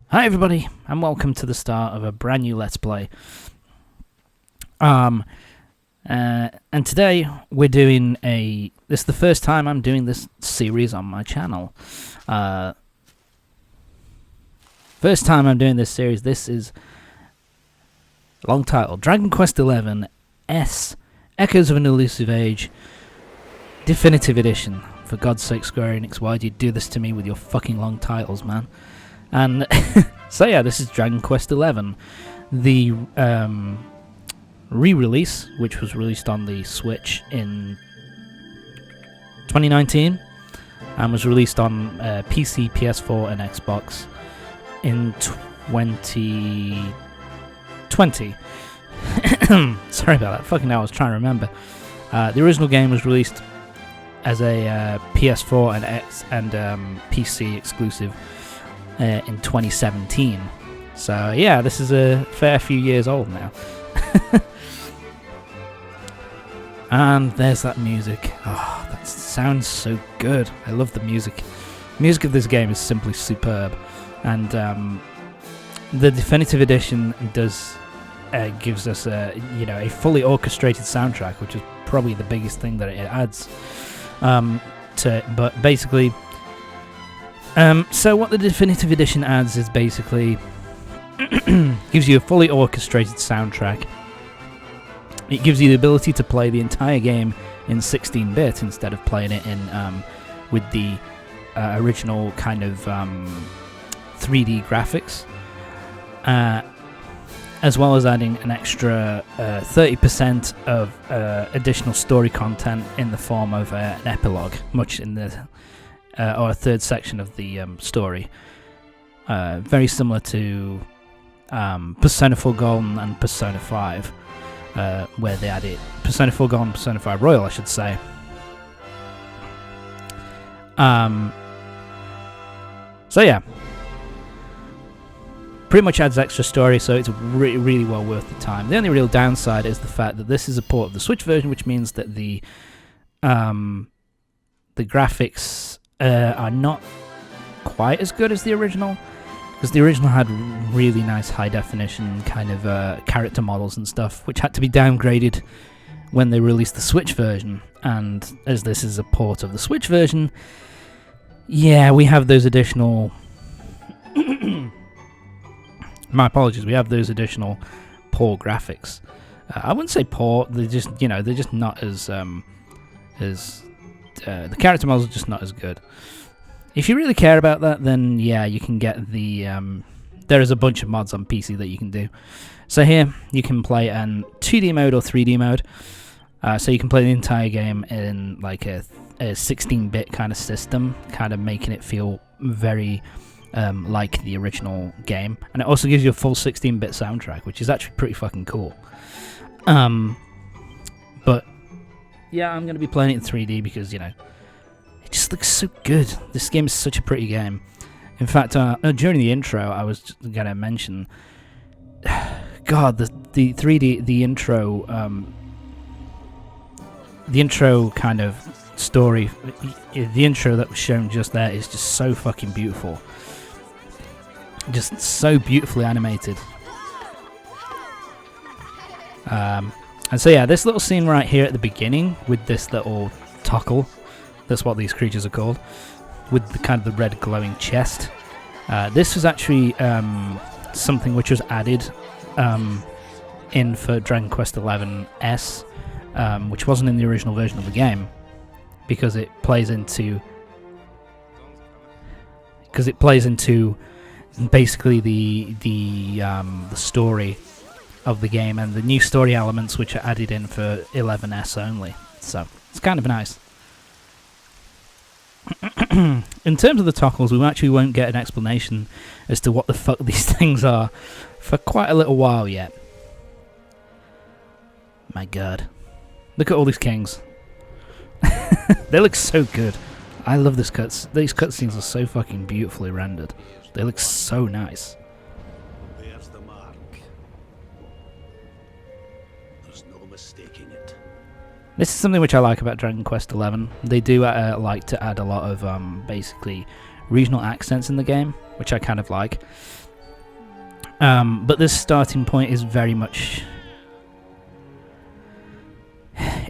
Hi everybody, and welcome to the start of a brand new Let's Play. And today we're doing this is the first time I'm doing this series on my channel. First time I'm doing this series. This is a long title: Dragon Quest XI S Echoes of an Elusive Age Definitive Edition. For God's sake, Square Enix, why do you do this to me with your fucking long titles, man? And so yeah, this is Dragon Quest XI, the re-release, which was released on the Switch in 2019 and was released on PC, PS4 and Xbox in 2020. Sorry about that, fucking hell, I was trying to remember. The original game was released as a PS4 and PC exclusive in 2017. So yeah, this is a fair few years old now. And there's that music. Oh, that sounds so good. I love the music. Music of this game is simply superb. And the definitive edition gives us a fully orchestrated soundtrack, which is probably the biggest thing that it adds but basically so what the definitive edition adds is basically gives you a fully orchestrated soundtrack. It gives you the ability to play the entire game in 16-bit instead of playing it in with the original kind of 3D graphics, as well as adding an extra 30% of additional story content in the form of an epilogue, much in the or a third section of the story, very similar to Persona 4 Golden and Persona 5, where they added Persona 4 Golden, Persona 5 Royal, I should say. So yeah, pretty much adds extra story, so it's really well worth the time. The only real downside is the fact that this is a port of the Switch version, which means that the graphics are not quite as good as the original, because the original had really nice high definition kind of character models and stuff, which had to be downgraded when they released the Switch version. And as this is a port of the Switch version, yeah, we have those additional my apologies, we have those additional poor graphics. I wouldn't say poor, they're just not as the character models are just not as good. If you really care about that, then yeah, you can get the there is a bunch of mods on PC that you can do. So here you can play in 2D mode or 3D mode, so you can play the entire game in like a 16-bit kind of system, kind of making it feel very like the original game. And it also gives you a full 16-bit soundtrack, which is actually pretty fucking cool. But yeah, I'm going to be playing it in 3D because, it just looks so good. This game is such a pretty game. In fact, during the intro, I was going to mention, God, the 3D, the intro kind of story, the intro that was shown just there is just so fucking beautiful. Just so beautifully animated. And so yeah, this little scene right here at the beginning with this little tockle, that's what these creatures are called, with the kind of the red glowing chest. This was actually something which was added in for Dragon Quest XI S, which wasn't in the original version of the game, because it plays into basically the story of the game and the new story elements which are added in for 11S only. So it's kind of nice. In terms of the toggles, we actually won't get an explanation as to what the fuck these things are for quite a little while yet. My god. Look at all these kings. They look so good. I love this these cutscenes are so fucking beautifully rendered. They look so nice. There's the mark. There's no mistaking it. This is something which I like about Dragon Quest XI. They do like to add a lot of basically regional accents in the game, which I kind of like. But this starting point is very much...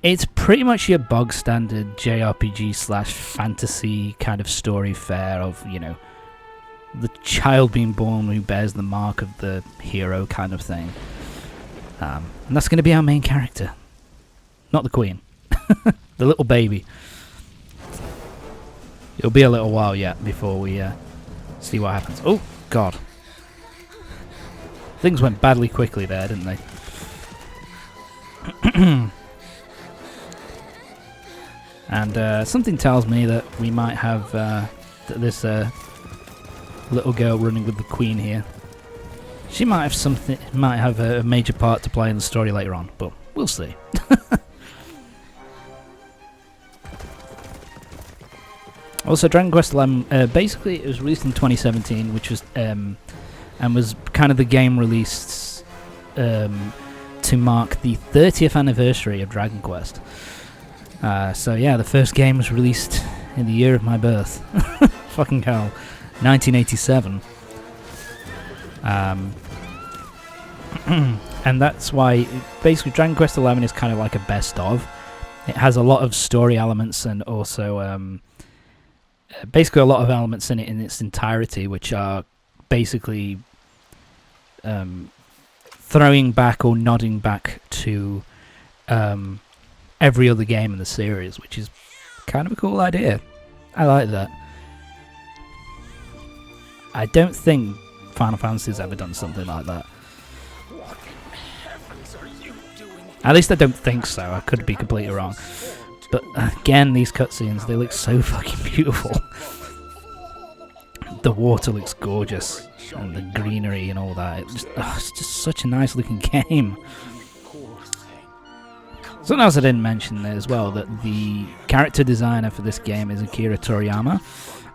It's pretty much your bog standard JRPG / fantasy kind of story fare of, you know, the child being born who bears the mark of the hero kind of thing. And that's going to be our main character. Not the queen. The little baby. It'll be a little while yet before we see what happens. Oh, God. Things went badly quickly there, didn't they? And something tells me that we might have this little girl running with the queen here. She might have a major part to play in the story later on, but we'll see. Also, Dragon Quest XI, basically it was released in 2017, which was and was kind of the game released to mark the 30th anniversary of Dragon Quest. So yeah, the first game was released in the year of my birth. Fucking hell. 1987. And that's why, basically, Dragon Quest XI is kind of like a best of. It has a lot of story elements and also basically a lot of elements in it in its entirety, which are basically throwing back or nodding back to every other game in the series, which is kind of a cool idea. I like that. I don't think Final Fantasy's ever done something like that. What in heavens are you doing? At least I don't think so. I could be completely wrong. But again, these cutscenes, they look so fucking beautiful. The water looks gorgeous, and the greenery and all that. It's just such a nice looking game. Something else I didn't mention there as well, that the character designer for this game is Akira Toriyama.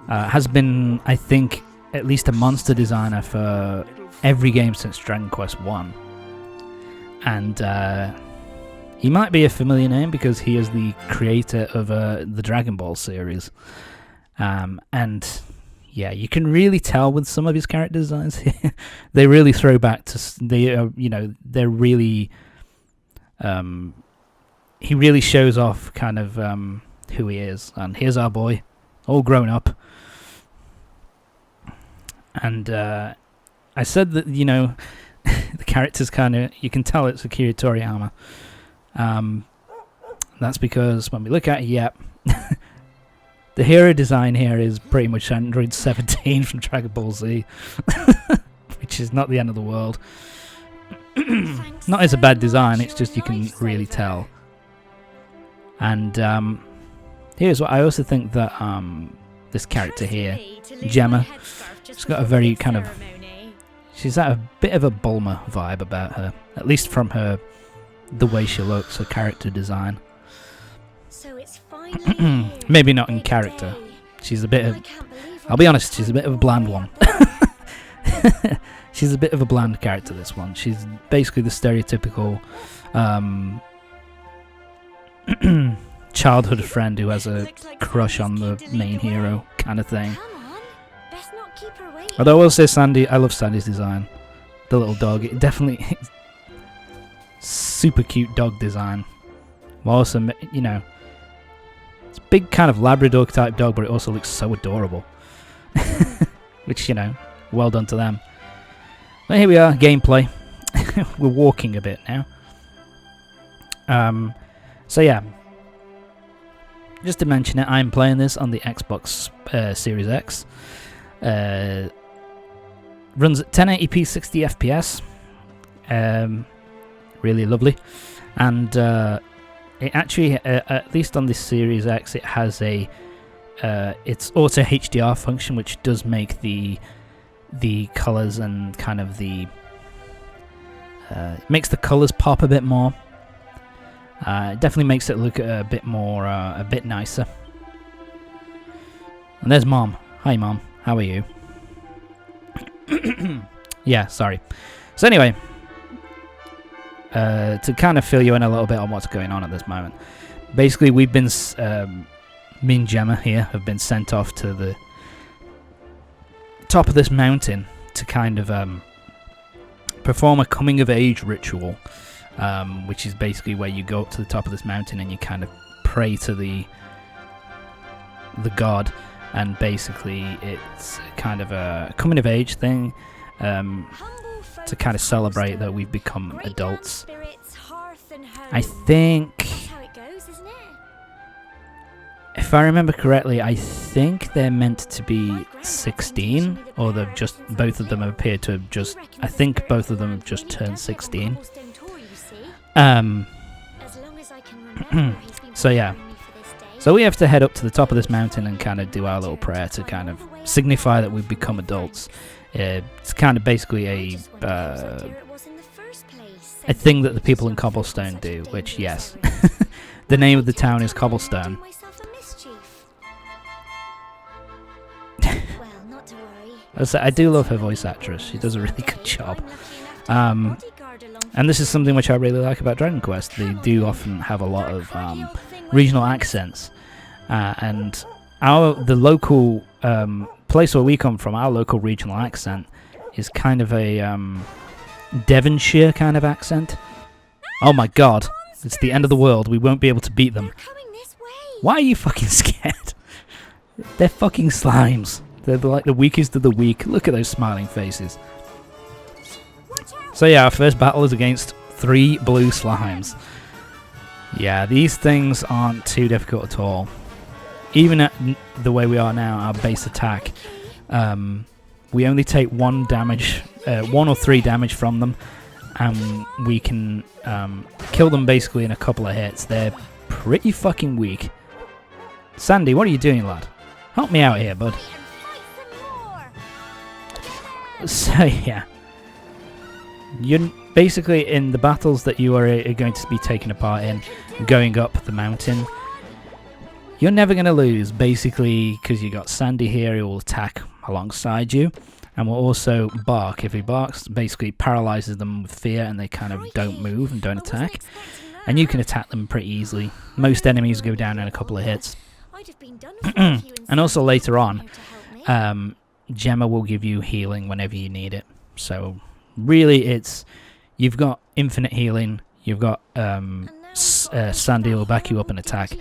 Has been, I think, at least a monster designer for every game since Dragon Quest 1. And he might be a familiar name because he is the creator of the Dragon Ball series. And yeah, you can really tell with some of his character designs. They really throw back to... they're really... he really shows off kind of who he is. And here's our boy, all grown up. And I said that, you know, the character's kind of... You can tell it's Akira Toriyama. That's because when we look at it, yep. The hero design here is pretty much Android 17 from Dragon Ball Z. Which is not the end of the world. Not as a bad design, it's just you can really tell. And here's what I also think that this character here, Gemma, she's got a very kind of... She's got a bit of a Bulma vibe about her. At least from her... the way she looks, her character design. Maybe not in character. She's a bit of... I'll be honest, she's a bit of a bland one. She's a bit of a bland character, this one. She's basically the stereotypical childhood friend who has a crush on the main hero kind of thing. Although I will say Sandy, I love Sandy's design. The little dog, it definitely... super cute dog design. Well, also, you know, it's a big kind of Labrador type dog, but it also looks so adorable. Which, you know, well done to them. But here we are, gameplay. We're walking a bit now. So yeah, just to mention it, I'm playing this on the Xbox Series X. Runs at 1080p 60 FPS. Really lovely, and it actually, at least on this Series X, it has a it's auto HDR function, which does make the colors and kind of the makes the colors pop a bit more. It definitely makes it look a bit more, a bit nicer. And there's Mom. Hi, Mom. How are you? Yeah, sorry. So anyway. To kind of fill you in a little bit on what's going on at this moment. Basically, we've been... me and Gemma here have been sent off to the top of this mountain to kind of perform a coming of age ritual, which is basically where you go up to the top of this mountain and you kind of pray to the god, and basically it's kind of a coming of age thing, to kind of celebrate that we've become adults. I think, if I remember correctly, I think they're meant to be 16, or they've just, both of them appear to have just, I think both of them have just turned 16. So yeah, so we have to head up to the top of this mountain and kind of do our little prayer to kind of signify that we've become adults. It's kind of basically a thing that the people in Cobblestone do, which, yes, the name of the town is Cobblestone. I do love her voice actress. She does a really good job. And this is something which I really like about Dragon Quest. They do often have a lot of regional accents. And the local place where we come from, our local regional accent is kind of a Devonshire kind of accent. Oh my god, it's the end of the world. We won't be able to beat them. Why are you fucking scared? They're fucking slimes. They're like the weakest of the weak. Look at those smiling faces. So yeah, our first battle is against 3 blue slimes. Yeah, these things aren't too difficult at all. Even at the way we are now, our base attack, we only take 1 or 3 damage from them, and we can kill them basically in a couple of hits. They're pretty fucking weak. Sandy, what are you doing, lad? Help me out here, bud. So yeah, you're basically in the battles that you are going to be taking a part in, going up the mountain. You're never going to lose, basically, because you got Sandy here who will attack alongside you, and will also bark. If he barks, basically paralyzes them with fear, and they kind of don't move and don't attack. And you can attack them pretty easily. Most enemies go down in a couple of hits. And also later on, Gemma will give you healing whenever you need it. So really, you've got infinite healing. You've got Sandy will back you up and attack.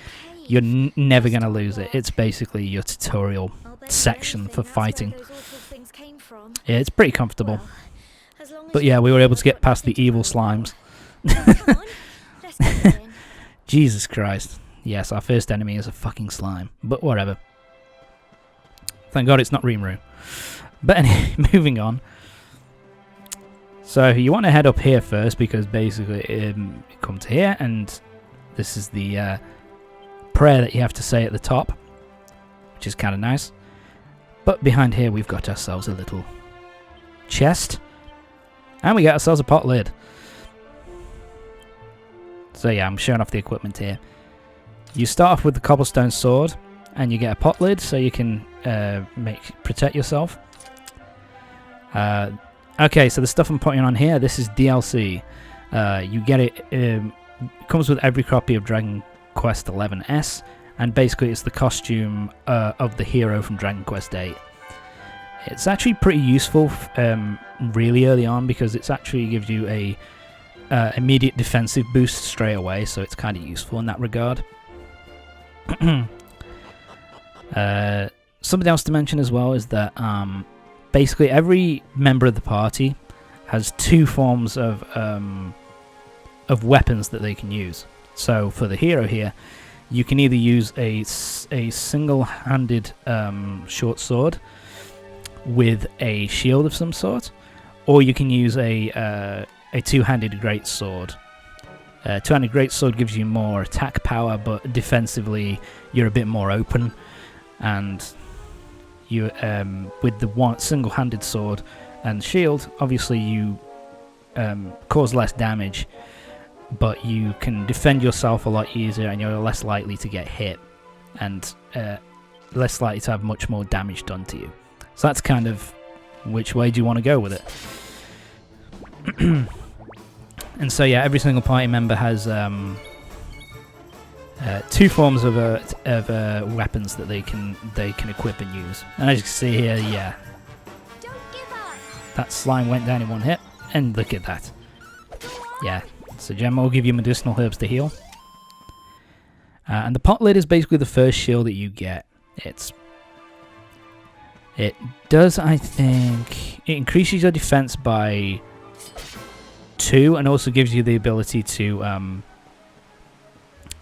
You're never going to lose it. It's basically your tutorial section for fighting. Yeah, it's pretty comfortable. But yeah, we were able to get past the evil slimes. Jesus Christ. Yes, our first enemy is a fucking slime. But whatever. Thank God it's not Rimuru. But anyway, moving on. So you want to head up here first, because basically you come to here, and this is the prayer that you have to say at the top, which is kind of nice. But behind here we've got ourselves a little chest, and we got ourselves a pot lid. So yeah, I'm showing off the equipment here. You start off with the cobblestone sword, and you get a pot lid so you can protect yourself. Okay, so the stuff I'm putting on here, this is DLC. You get it, it comes with every copy of Dragon Quest XI-S, and basically it's the costume of the hero from Dragon Quest VIII. It's actually pretty useful really early on, because it actually gives you a immediate defensive boost straight away, so it's kind of useful in that regard. Something else to mention as well is that basically every member of the party has 2 forms of weapons that they can use. So for the hero here, you can either use a single-handed short sword with a shield of some sort, or you can use a two-handed great sword. Two-handed great sword gives you more attack power, but defensively you're a bit more open, and you with the one single-handed sword and shield, obviously you cause less damage, but you can defend yourself a lot easier, and you're less likely to get hit, and less likely to have much more damage done to you. So that's kind of which way do you want to go with it. And so yeah, every single party member has 2 forms of weapons that they can equip and use. And as you can see here, yeah, that slime went down in 1 hit. And look at that. Yeah, so Gemma will give you medicinal herbs to heal. And the pot lid is basically the first shield that you get. It does, I think, it increases your defense by 2 and also gives you the ability to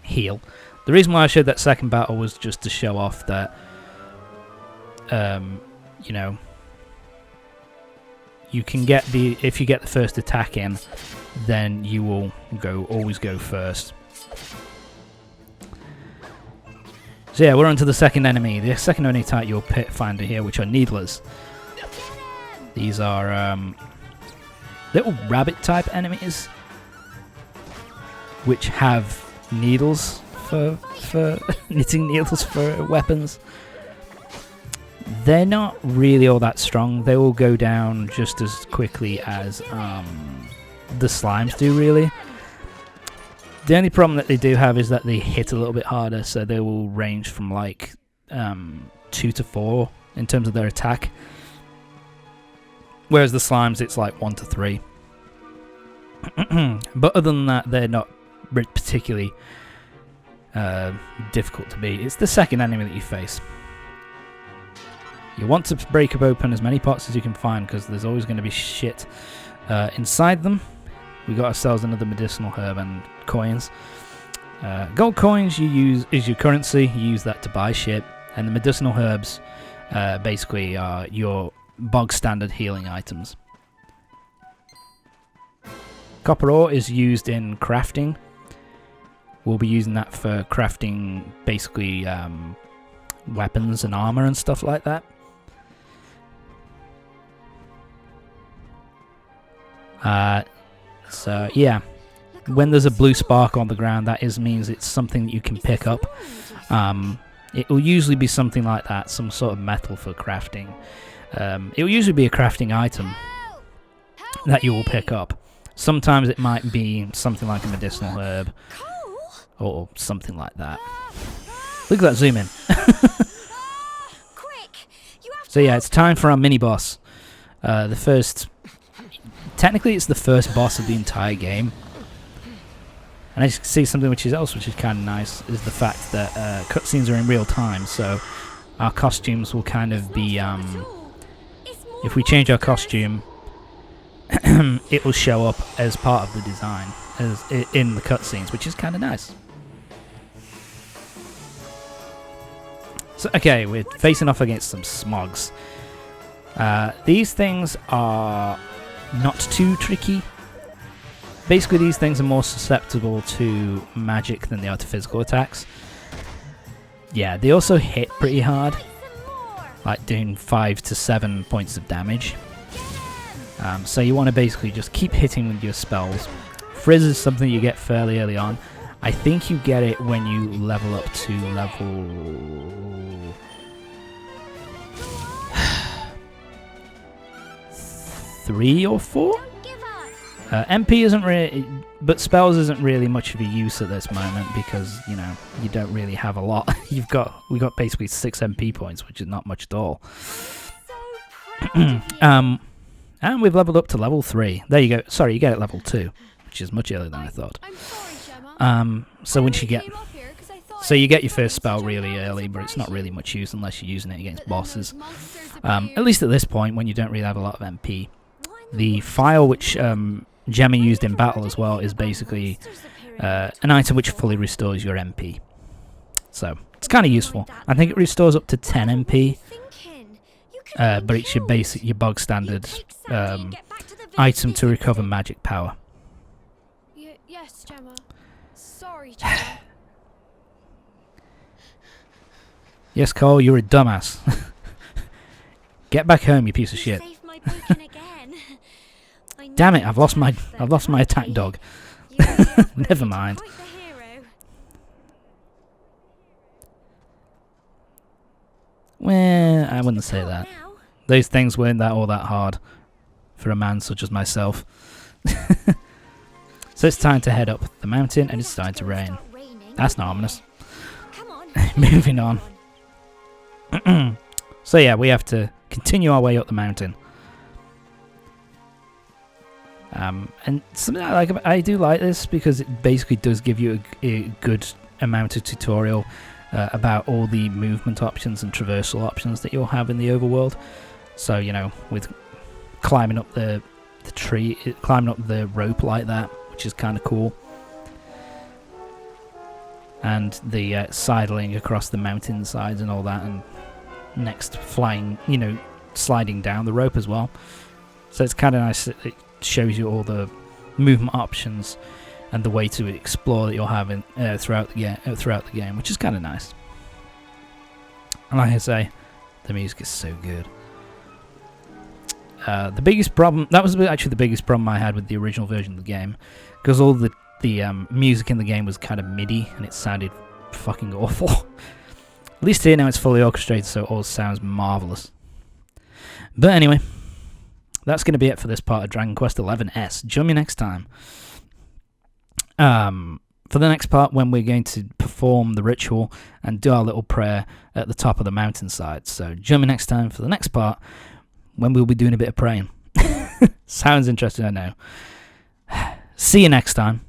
heal. The reason why I showed that second battle was just to show off that, you know, you can get if you get the first attack in, then you will always go first. So yeah, we're on to the second enemy. The second enemy type you'll find here, which are needlers. These are little rabbit type enemies, which have needles for knitting needles for weapons. They're not really all that strong. They will go down just as quickly as the slimes do, really. The only problem that they do have is that they hit a little bit harder, so they will range from like 2 to 4 in terms of their attack. Whereas the slimes, it's like 1 to 3. But other than that, they're not particularly difficult to beat. It's the second enemy that you face. You want to break open as many pots as you can find, because there's always going to be shit inside them. We got ourselves another medicinal herb and coins. Gold coins you use is your currency. You use that to buy shit, and the medicinal herbs basically are your bog standard healing items. Copper ore is used in crafting. We'll be using that for crafting basically weapons and armor and stuff like that. So yeah, when there's a blue spark on the ground, that means it's something that you can pick up. It will usually be something like that, some sort of metal for crafting. It will usually be a crafting item that you will pick up. Sometimes it might be something like a medicinal herb or something like that. Look at that zoom in. So yeah, it's time for our mini boss. Technically, it's the first boss of the entire game. And as you can see, something which is kind of nice is the fact that cutscenes are in real time. So our costumes will kind of be, if we change our costume, it will show up as part of the design in the cutscenes, which is kind of nice. So okay, we're facing off against some smogs. These things are not too tricky. Basically, these things are more susceptible to magic than they are to physical attacks. Yeah, they also hit pretty hard, like doing 5 to 7 points of damage. So you want to basically just keep hitting with your spells. Frizz is something you get fairly early on. I think you get it when you level up to level 3 or 4. MP isn't really, but spells isn't really much of a use at this moment because you don't really have a lot. We got basically 6 MP points, which is not much at all. And we've leveled up to level 3. There you go. Sorry, you get it level 2, which is much earlier than I thought. So once you get, you get your first spell really early, but it's not really much use unless you're using it against bosses. At least at this point, when you don't really have a lot of MP. The file which Gemma used in battle as well is basically an item which fully restores your MP. So it's kind of useful. I think it restores up to 10 MP, but it's your bog standard item to recover magic power. Yes, Gemma. Sorry, Gemma. Yes, Cole, you're a dumbass. Get back home, you piece of shit. Damn it! I've lost my attack dog. Never mind. Well, I wouldn't say that. Those things weren't all that hard for a man such as myself. So it's time to head up the mountain, and it's starting to rain. That's not ominous. Moving on. So yeah, we have to continue our way up the mountain. And something I do like this because it basically does give you a good amount of tutorial about all the movement options and traversal options that you'll have in the overworld. So, you know, with climbing up the tree, climbing up the rope like that, which is kind of cool. And the sidling across the mountain sides and all that, and next flying, you know, sliding down the rope as well. So it's kind of nice. It shows you all the movement options and the way to explore that you'll have throughout the game, which is kind of nice. And like I say, the music is so good. The biggest problem, that was actually the biggest problem I had with the original version of the game, because all the music in the game was kind of MIDI and it sounded fucking awful. At least here now it's fully orchestrated, so it all sounds marvelous. But anyway, that's going to be it for this part of Dragon Quest XI-S. Join me next time for the next part, when we're going to perform the ritual and do our little prayer at the top of the mountainside. So join me next time for the next part, when we'll be doing a bit of praying. Sounds interesting, I know. See you next time.